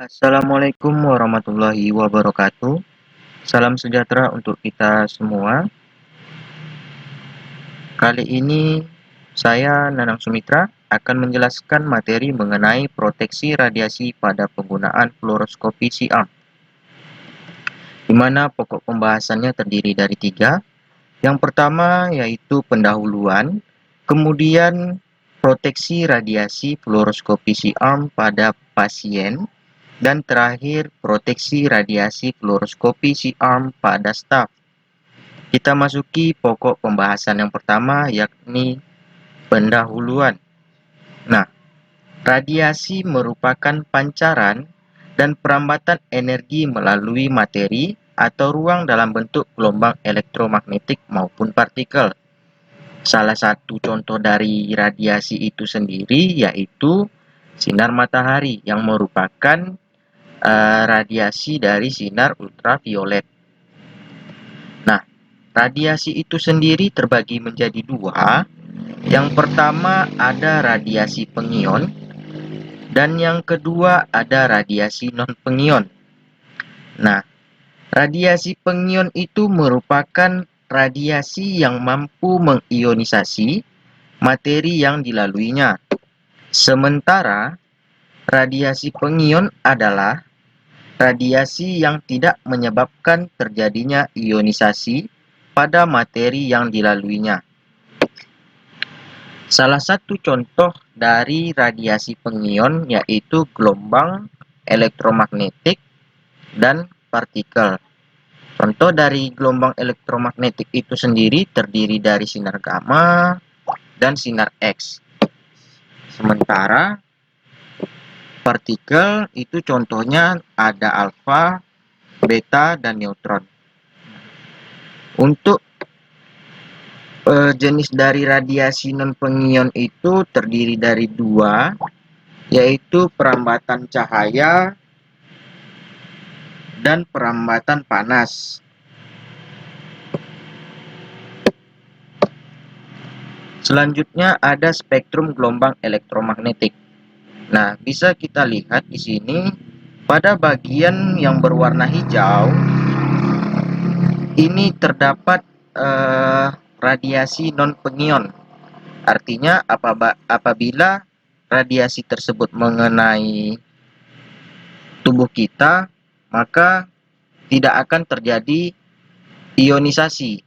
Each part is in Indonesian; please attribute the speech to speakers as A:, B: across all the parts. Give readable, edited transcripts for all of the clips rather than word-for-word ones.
A: Assalamualaikum warahmatullahi wabarakatuh. Salam sejahtera untuk kita semua. Kali ini saya Nanang Sumitra akan menjelaskan materi mengenai proteksi radiasi pada penggunaan fluoroskopi siam, di mana pokok pembahasannya terdiri dari tiga. Yang pertama yaitu pendahuluan, kemudian proteksi radiasi fluoroskopi siam pada pasien, dan terakhir, proteksi radiasi fluoroskopi siam pada staf. Kita masuki pokok pembahasan yang pertama, yakni pendahuluan. Nah, radiasi merupakan pancaran dan perambatan energi melalui materi atau ruang dalam bentuk gelombang elektromagnetik maupun partikel. Salah satu contoh dari radiasi itu sendiri yaitu sinar matahari yang merupakan radiasi dari sinar ultraviolet. Nah, radiasi itu sendiri terbagi menjadi dua. Yang pertama ada radiasi pengion, dan yang kedua ada radiasi non-pengion. Nah, radiasi pengion itu merupakan radiasi yang mampu mengionisasi materi yang dilaluinya. Sementara radiasi pengion adalah radiasi yang tidak menyebabkan terjadinya ionisasi pada materi yang dilaluinya. Salah satu contoh dari radiasi pengion yaitu gelombang elektromagnetik dan partikel. Contoh dari gelombang elektromagnetik itu sendiri terdiri dari sinar gamma dan sinar X. Sementara partikel itu contohnya ada alfa, beta, dan neutron. Untuk jenis dari radiasi non-pengion itu terdiri dari dua, yaitu perambatan cahaya dan perambatan panas. Selanjutnya ada spektrum gelombang elektromagnetik. Nah, bisa kita lihat di sini pada bagian yang berwarna hijau ini terdapat radiasi non-pengion. Artinya apabila radiasi tersebut mengenai tubuh kita, maka tidak akan terjadi ionisasi.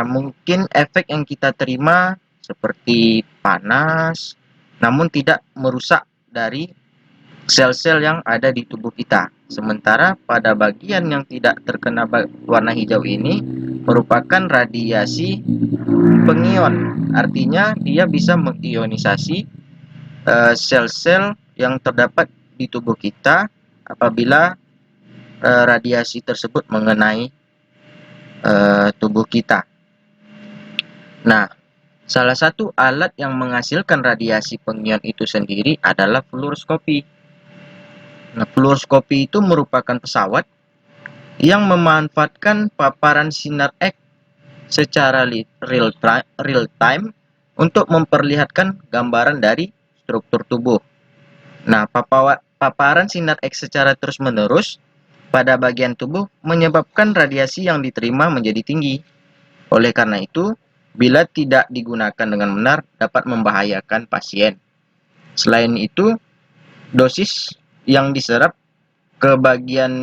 A: Mungkin efek yang kita terima seperti panas, namun tidak merusak dari sel-sel yang ada di tubuh kita. Sementara pada bagian yang tidak terkena warna hijau ini merupakan radiasi pengion. Artinya dia bisa mengionisasi sel-sel yang terdapat di tubuh kita apabila radiasi tersebut mengenai tubuh kita. Nah, salah satu alat yang menghasilkan radiasi pengion itu sendiri adalah fluoroskopi. Nah, fluoroskopi itu merupakan pesawat yang memanfaatkan paparan sinar X secara real time untuk memperlihatkan gambaran dari struktur tubuh. Nah, paparan sinar X secara terus-menerus pada bagian tubuh menyebabkan radiasi yang diterima menjadi tinggi. Oleh karena itu, bila tidak digunakan dengan benar dapat membahayakan pasien. Selain itu, dosis yang diserap ke bagian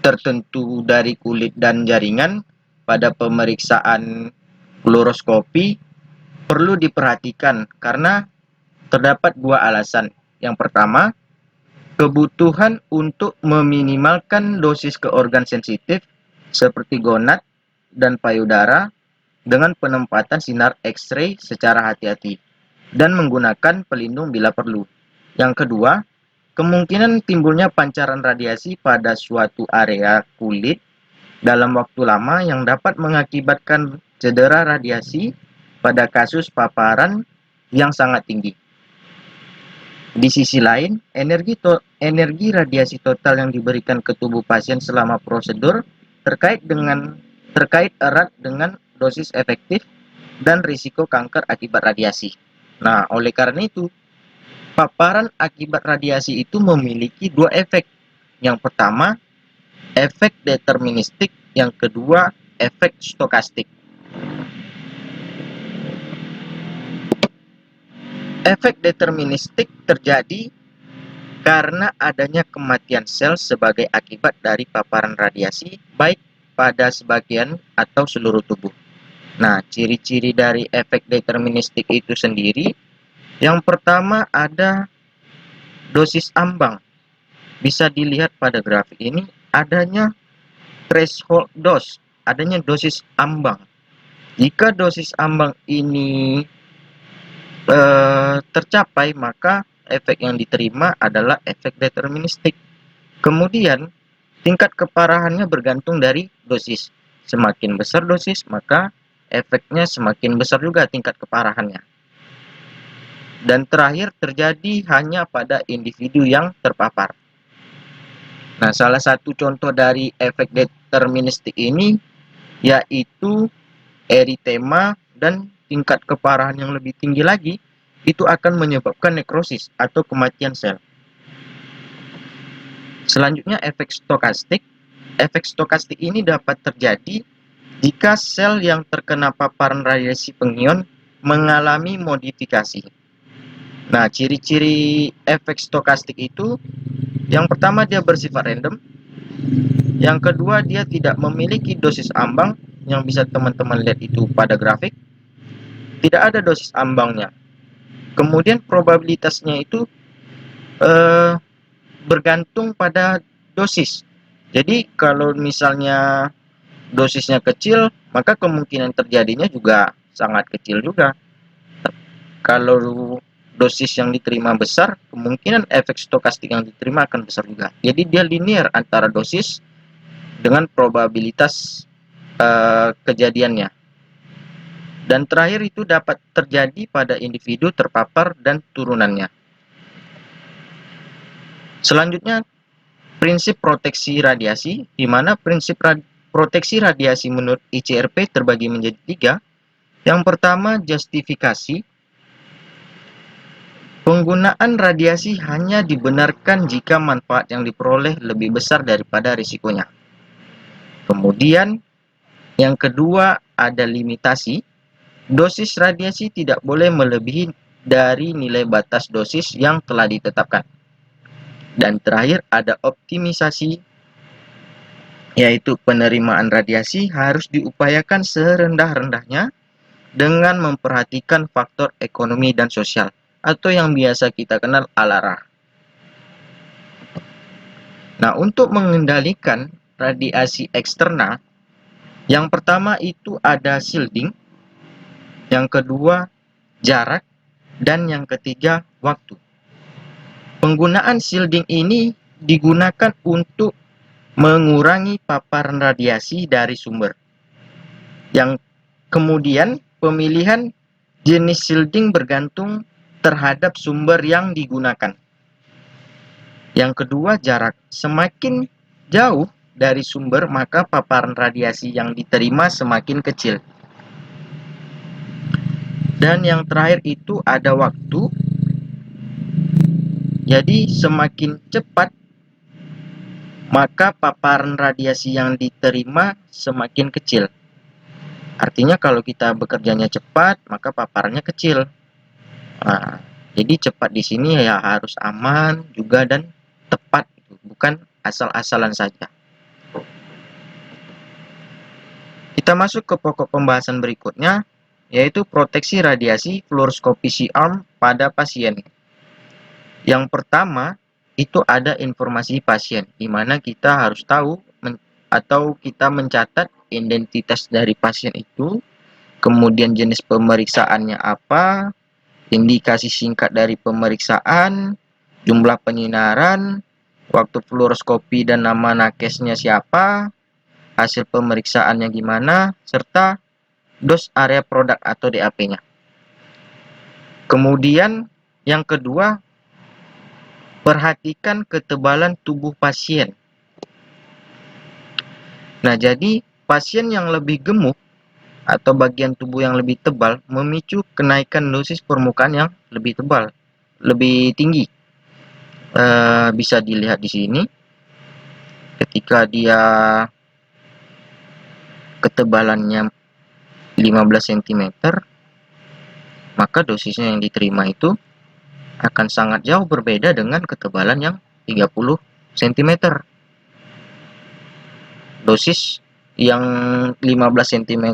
A: tertentu dari kulit dan jaringan pada pemeriksaan fluoroskopi perlu diperhatikan karena terdapat dua alasan. Yang pertama, kebutuhan untuk meminimalkan dosis ke organ sensitif seperti gonad dan payudara dengan penempatan sinar X-ray secara hati-hati dan menggunakan pelindung bila perlu. Yang kedua, kemungkinan timbulnya pancaran radiasi pada suatu area kulit dalam waktu lama yang dapat mengakibatkan cedera radiasi pada kasus paparan yang sangat tinggi. Di sisi lain, energi radiasi total yang diberikan ke tubuh pasien selama prosedur terkait erat dengan dosis efektif dan risiko kanker akibat radiasi. Nah, oleh karena itu, paparan akibat radiasi itu memiliki dua efek. Yang pertama, efek deterministik, yang kedua, efek stokastik. Efek deterministik terjadi karena adanya kematian sel sebagai akibat dari paparan radiasi, baik pada sebagian atau seluruh tubuh. Nah, ciri-ciri dari efek deterministik itu sendiri, yang pertama ada dosis ambang. Bisa dilihat pada grafik ini, adanya threshold dose, adanya dosis ambang. Jika dosis ambang ini tercapai, maka efek yang diterima adalah efek deterministik. Kemudian, tingkat keparahannya bergantung dari dosis. Semakin besar dosis, maka efeknya semakin besar juga tingkat keparahannya. Dan terakhir, terjadi hanya pada individu yang terpapar. Nah, salah satu contoh dari efek deterministik ini yaitu eritema, dan tingkat keparahan yang lebih tinggi lagi itu akan menyebabkan nekrosis atau kematian sel. Selanjutnya, efek stokastik. Efek stokastik ini dapat terjadi jika sel yang terkena paparan radiasi pengion mengalami modifikasi. Nah, ciri-ciri efek stokastik itu, yang pertama dia bersifat random, yang kedua dia tidak memiliki dosis ambang, yang bisa teman-teman lihat itu pada grafik, tidak ada dosis ambangnya. Kemudian probabilitasnya itu bergantung pada dosis. Jadi kalau misalnya dosisnya kecil, maka kemungkinan terjadinya juga sangat kecil juga. Kalau dosis yang diterima besar, kemungkinan efek stokastik yang diterima akan besar juga. Jadi dia linear antara dosis dengan probabilitas kejadiannya. Dan terakhir itu dapat terjadi pada individu terpapar dan turunannya. Selanjutnya, prinsip proteksi radiasi, di mana prinsip proteksi radiasi menurut ICRP terbagi menjadi 3. Yang pertama, justifikasi. Penggunaan radiasi hanya dibenarkan jika manfaat yang diperoleh lebih besar daripada risikonya. Kemudian, yang kedua ada limitasi. Dosis radiasi tidak boleh melebihi dari nilai batas dosis yang telah ditetapkan. Dan terakhir ada optimisasi, yaitu penerimaan radiasi harus diupayakan serendah-rendahnya dengan memperhatikan faktor ekonomi dan sosial, atau yang biasa kita kenal ALARA. Nah, untuk mengendalikan radiasi eksternal, yang pertama itu ada shielding, yang kedua jarak, dan yang ketiga waktu. Penggunaan shielding ini digunakan untuk mengurangi paparan radiasi dari sumber. Yang kemudian pemilihan jenis shielding bergantung terhadap sumber yang digunakan. Yang kedua, jarak. Semakin jauh dari sumber, maka paparan radiasi yang diterima semakin kecil. Dan yang terakhir itu ada waktu. Jadi semakin cepat, maka paparan radiasi yang diterima semakin kecil. Artinya kalau kita bekerjanya cepat, maka paparannya kecil. Nah, jadi cepat di sini ya harus aman juga dan tepat, bukan asal-asalan saja. Kita masuk ke pokok pembahasan berikutnya, yaitu proteksi radiasi fluoroskopi C-arm pada pasien. Yang pertama, itu ada informasi pasien, di mana kita harus tahu atau kita mencatat identitas dari pasien itu, kemudian jenis pemeriksaannya apa, indikasi singkat dari pemeriksaan, jumlah penyinaran, waktu fluoroskopi dan nama nakesnya siapa, hasil pemeriksaannya gimana, serta dos area produk atau DAP-nya. Kemudian yang kedua, perhatikan ketebalan tubuh pasien. Nah, jadi pasien yang lebih gemuk atau bagian tubuh yang lebih tebal memicu kenaikan dosis permukaan yang lebih tebal. lebih tinggi. Bisa dilihat di sini, ketika dia ketebalannya 15 cm, maka dosisnya yang diterima itu akan sangat jauh berbeda dengan ketebalan yang 30 cm. Dosis yang 15 cm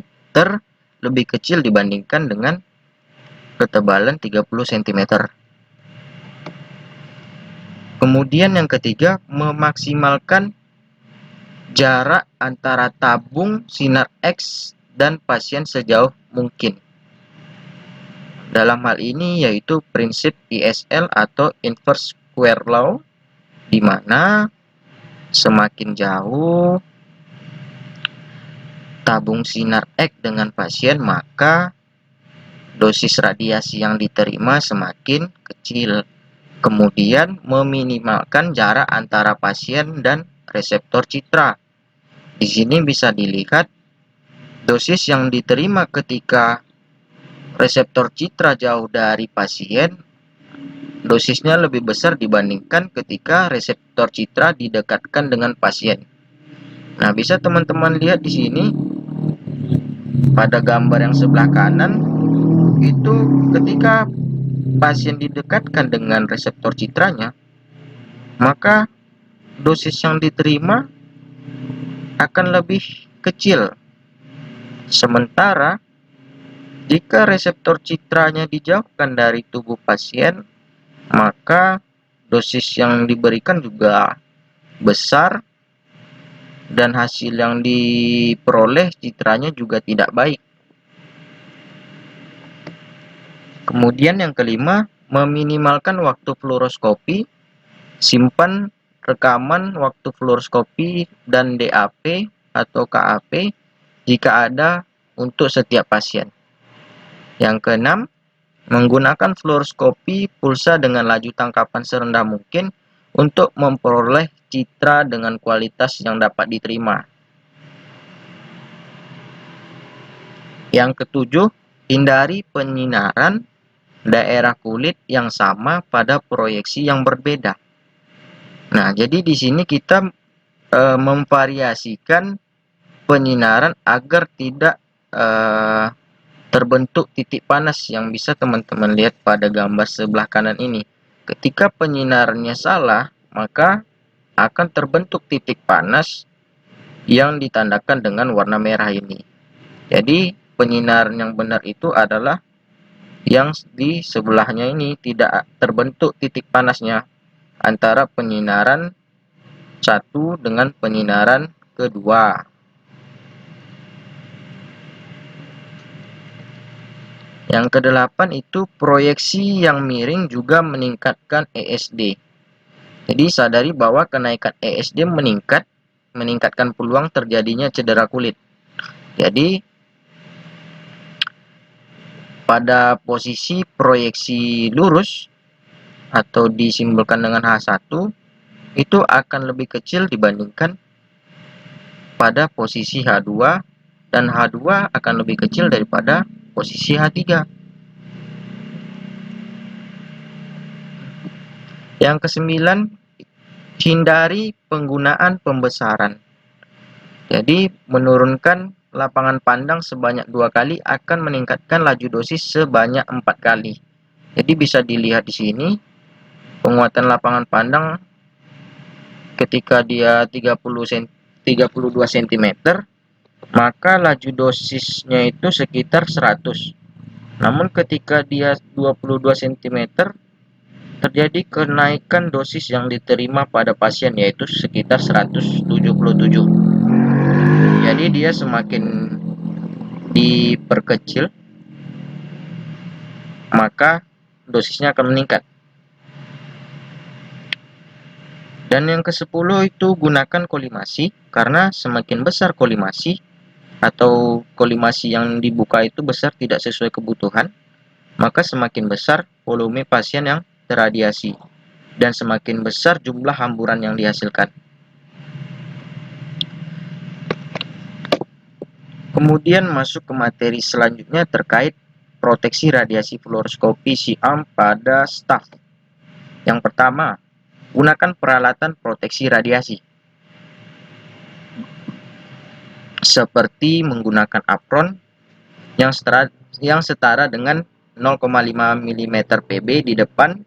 A: lebih kecil dibandingkan dengan ketebalan 30 cm. Kemudian yang ketiga, memaksimalkan jarak antara tabung sinar X dan pasien sejauh mungkin. Dalam hal ini yaitu prinsip ISL atau Inverse Square Law, di mana semakin jauh tabung sinar X dengan pasien, maka dosis radiasi yang diterima semakin kecil. Kemudian meminimalkan jarak antara pasien dan reseptor citra. Di sini bisa dilihat dosis yang diterima ketika reseptor citra jauh dari pasien, dosisnya lebih besar dibandingkan ketika reseptor citra didekatkan dengan pasien. Nah, bisa teman-teman lihat di sini pada gambar yang sebelah kanan, itu ketika pasien didekatkan dengan reseptor citranya, maka dosis yang diterima akan lebih kecil. Sementara jika reseptor citranya dijauhkan dari tubuh pasien, maka dosis yang diberikan juga besar dan hasil yang diperoleh citranya juga tidak baik. Kemudian yang kelima, meminimalkan waktu fluoroskopi. Simpan rekaman waktu fluoroskopi dan DAP atau KAP jika ada untuk setiap pasien. Yang keenam, menggunakan fluoroskopi pulsa dengan laju tangkapan serendah mungkin untuk memperoleh citra dengan kualitas yang dapat diterima. Yang ketujuh, hindari penyinaran daerah kulit yang sama pada proyeksi yang berbeda. Nah, jadi di sini kita memvariasikan penyinaran agar tidak terbentuk titik panas yang bisa teman-teman lihat pada gambar sebelah kanan ini. Ketika penyinarannya salah, maka akan terbentuk titik panas yang ditandakan dengan warna merah ini. Jadi penyinaran yang benar itu adalah yang di sebelahnya ini, tidak terbentuk titik panasnya antara penyinaran satu dengan penyinaran kedua. Yang kedelapan itu proyeksi yang miring juga meningkatkan ESD. Jadi sadari bahwa kenaikan ESD meningkatkan peluang terjadinya cedera kulit. Jadi pada posisi proyeksi lurus atau disimbolkan dengan H1 itu akan lebih kecil dibandingkan pada posisi H2, dan H2 akan lebih kecil daripada posisi H3. Yang kesembilan, hindari penggunaan pembesaran. Jadi menurunkan lapangan pandang sebanyak 2 kali akan meningkatkan laju dosis sebanyak 4 kali. Jadi bisa dilihat di sini penguatan lapangan pandang ketika dia 32 cm, maka laju dosisnya itu sekitar 100. Namun ketika dia 22 cm, terjadi kenaikan dosis yang diterima pada pasien yaitu sekitar 177. Jadi dia semakin diperkecil, maka dosisnya akan meningkat. Dan yang ke-10 itu gunakan kolimasi, karena semakin besar kolimasi atau kolimasi yang dibuka itu besar tidak sesuai kebutuhan, maka semakin besar volume pasien yang terradiasi dan semakin besar jumlah hamburan yang dihasilkan. Kemudian masuk ke materi selanjutnya terkait proteksi radiasi fluoroskopi SIAM pada staf. Yang pertama, gunakan peralatan proteksi radiasi, seperti menggunakan apron yang setara dengan 0,5 mm Pb di depan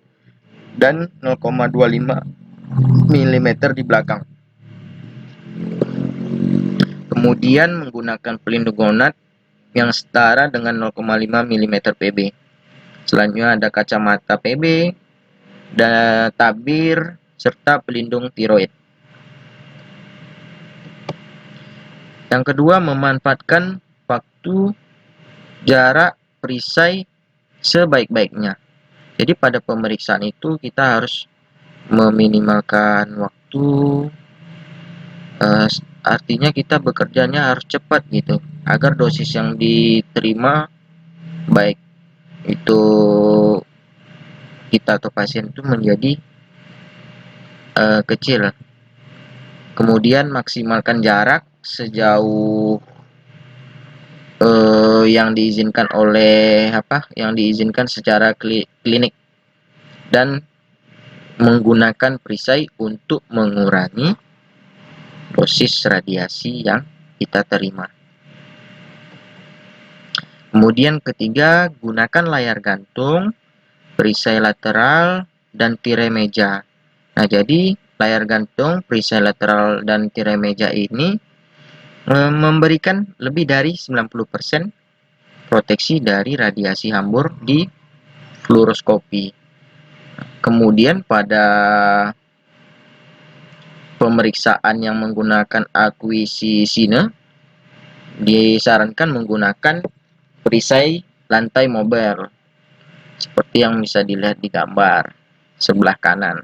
A: dan 0,25 mm di belakang. Kemudian menggunakan pelindung gonad yang setara dengan 0,5 mm Pb. Selanjutnya ada kacamata Pb, dan tabir, serta pelindung tiroid. Yang kedua, memanfaatkan waktu jarak perisai sebaik-baiknya. Jadi pada pemeriksaan itu kita harus meminimalkan waktu, artinya kita bekerjanya harus cepat gitu, agar dosis yang diterima, baik itu kita atau pasien, itu menjadi kecil. Kemudian maksimalkan jarak sejauh yang diizinkan secara klinik, dan menggunakan perisai untuk mengurangi dosis radiasi yang kita terima. Kemudian ketiga, gunakan layar gantung, perisai lateral, dan tirai meja. Nah, jadi layar gantung, perisai lateral, dan tirai meja ini memberikan lebih dari 90% proteksi dari radiasi hambur di fluoroskopi. Kemudian pada pemeriksaan yang menggunakan akuisisine, disarankan menggunakan perisai lantai mobile, seperti yang bisa dilihat di gambar sebelah kanan.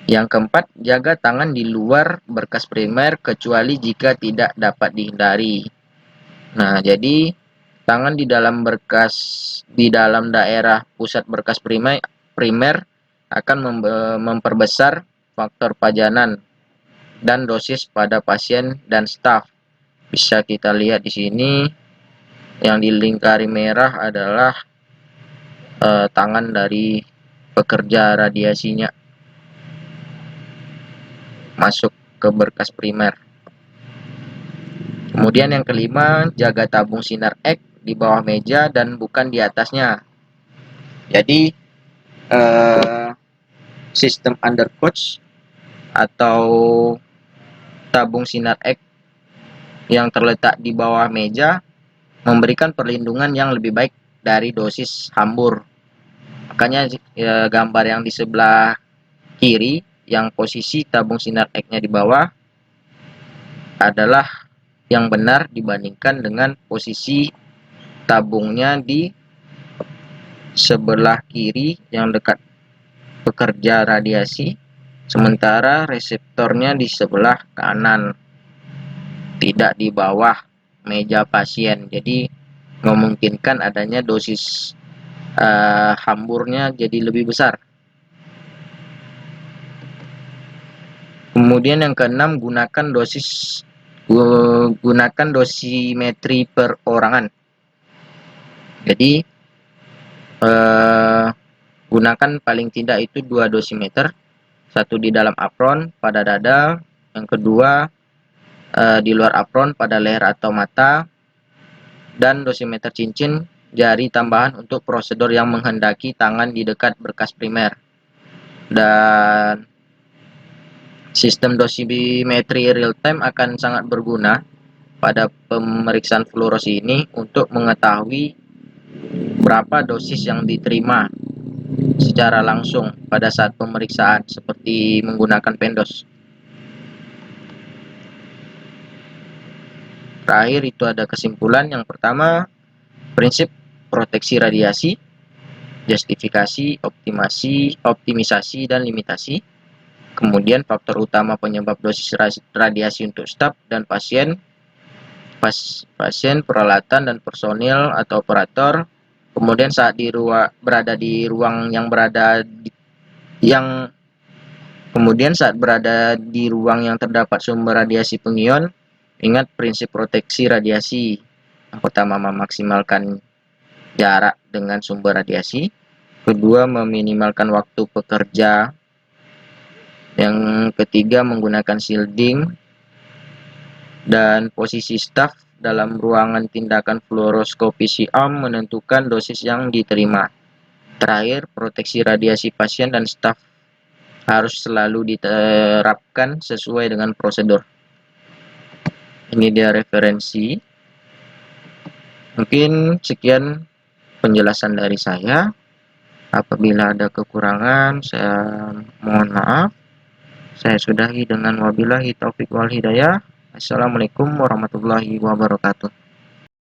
A: Yang keempat, jaga tangan di luar berkas primer kecuali jika tidak dapat dihindari. Nah, jadi tangan di dalam daerah pusat berkas primer akan memperbesar faktor pajanan dan dosis pada pasien dan staf. Bisa kita lihat di sini, yang dilingkari merah adalah tangan dari pekerja radiasinya masuk ke berkas primer. Kemudian yang kelima, jaga tabung sinar X di bawah meja dan bukan di atasnya. Jadi sistem undercouch atau tabung sinar X yang terletak di bawah meja memberikan perlindungan yang lebih baik dari dosis hambur. Makanya gambar yang di sebelah kiri, yang posisi tabung sinar X-nya di bawah, adalah yang benar dibandingkan dengan posisi tabungnya di sebelah kiri yang dekat pekerja radiasi, sementara reseptornya di sebelah kanan, tidak di bawah meja pasien. Jadi memungkinkan adanya dosis hamburnya jadi lebih besar. Kemudian yang keenam, gunakan dosimetri perorangan. Jadi gunakan paling tidak itu 2 dosimeter, satu di dalam apron pada dada, yang kedua di luar apron pada leher atau mata, dan dosimeter cincin jari tambahan untuk prosedur yang menghendaki tangan di dekat berkas primer. Dan sistem dosimetri real time akan sangat berguna pada pemeriksaan fluorosi ini untuk mengetahui berapa dosis yang diterima secara langsung pada saat pemeriksaan, seperti menggunakan pendos. Terakhir itu ada kesimpulan. Yang pertama, prinsip proteksi radiasi, justifikasi, optimisasi, dan limitasi. Kemudian faktor utama penyebab dosis radiasi untuk staf dan pasien, peralatan dan personil atau operator. Kemudian saat berada di ruang yang terdapat sumber radiasi pengion, ingat prinsip proteksi radiasi. Yang pertama, memaksimalkan jarak dengan sumber radiasi. Kedua, meminimalkan waktu pekerja. Yang ketiga, menggunakan shielding. Dan posisi staf dalam ruangan tindakan fluoroskopi siam menentukan dosis yang diterima. Terakhir, proteksi radiasi pasien dan staf harus selalu diterapkan sesuai dengan prosedur. Ini dia referensi. Mungkin sekian penjelasan dari saya. Apabila ada kekurangan, saya mohon maaf. Saya sudahi dengan wabillahi taufik wal hidayah. Assalamualaikum warahmatullahi wabarakatuh.